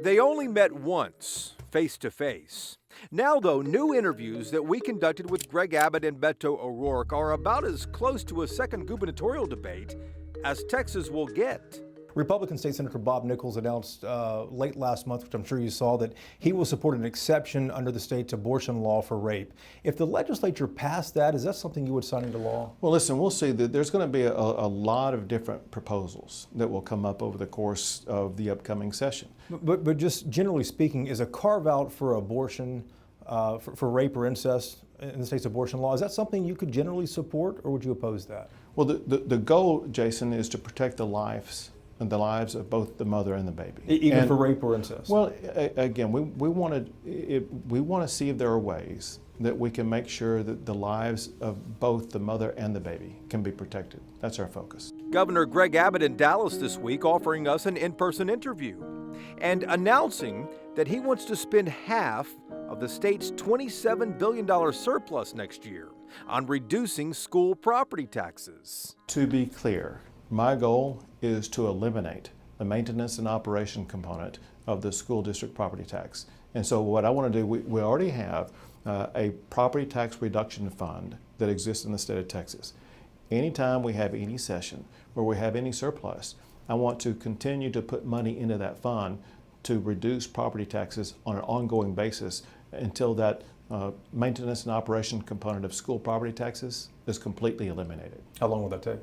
They only met once, face to face. Now, though, new interviews that we conducted with Greg Abbott and Beto O'Rourke are about as close to a second gubernatorial debate as Texas will get. Republican State Senator Bob Nichols announced late last month, which I'm sure you saw, that he will support an exception under the state's abortion law for rape. If the legislature passed that, is that something you would sign into law? Well, listen, we'll see that there's going to be a lot of different proposals that will come up over the course of the upcoming session. But just generally speaking, is a carve-out for abortion, for rape or incest in the state's abortion law, is that something you could generally support, or would you oppose that? Well, the goal, Jason, is to protect the lives of both the mother and the baby. Even for rape or incest? Well, again, we want to see if there are ways that we can make sure that the lives of both the mother and the baby can be protected. That's our focus. Governor Greg Abbott in Dallas this week offering us an in-person interview and announcing that he wants to spend half of the state's $27 billion surplus next year on reducing school property taxes. To be clear, my goal is to eliminate the maintenance and operation component of the school district property tax. And so what I want to do, we already have a property tax reduction fund that exists in the state of Texas. Anytime we have any session where we have any surplus, I want to continue to put money into that fund to reduce property taxes on an ongoing basis until that maintenance and operation component of school property taxes is completely eliminated. How long will that take?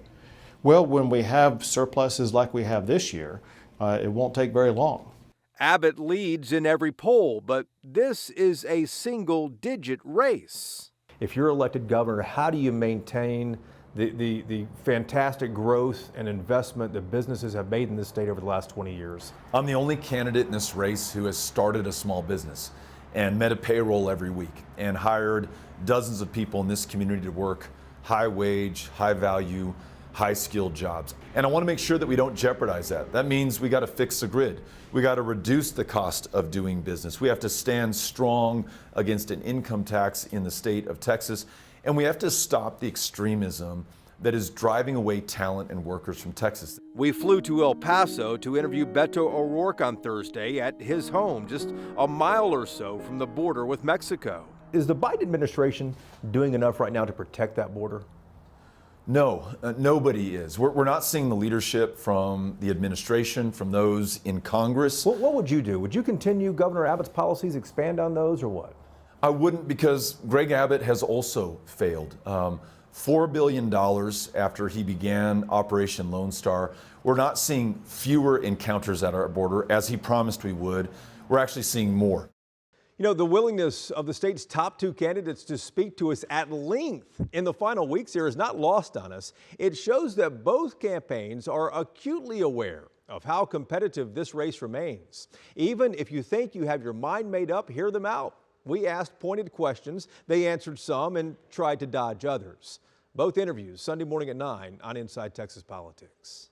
Well, when we have surpluses like we have this year, it won't take very long. Abbott leads in every poll, but this is a single-digit race. If you're elected governor, how do you maintain the fantastic growth and investment that businesses have made in this state over the last 20 years? I'm the only candidate in this race who has started a small business and met a payroll every week and hired dozens of people in this community to work high wage, high value, high-skilled jobs. And I want to make sure that we don't jeopardize that. That means we got to fix the grid. We got to reduce the cost of doing business. We have to stand strong against an income tax in the state of Texas. And we have to stop the extremism that is driving away talent and workers from Texas. We flew to El Paso to interview Beto O'Rourke on Thursday at his home, just a mile or so from the border with Mexico. Is the Biden administration doing enough right now to protect that border? No, nobody is. We're not seeing the leadership from the administration, from those in Congress. What would you do? Would you continue Governor Abbott's policies, expand on those, or what? I wouldn't, because Greg Abbott has also failed. $4 billion after he began Operation Lone Star. We're not seeing fewer encounters at our border, as he promised we would. We're actually seeing more. You know, the willingness of the state's top two candidates to speak to us at length in the final weeks here is not lost on us. It shows that both campaigns are acutely aware of how competitive this race remains. Even if you think you have your mind made up, hear them out. We asked pointed questions. They answered some and tried to dodge others. Both interviews Sunday morning at 9 on Inside Texas Politics.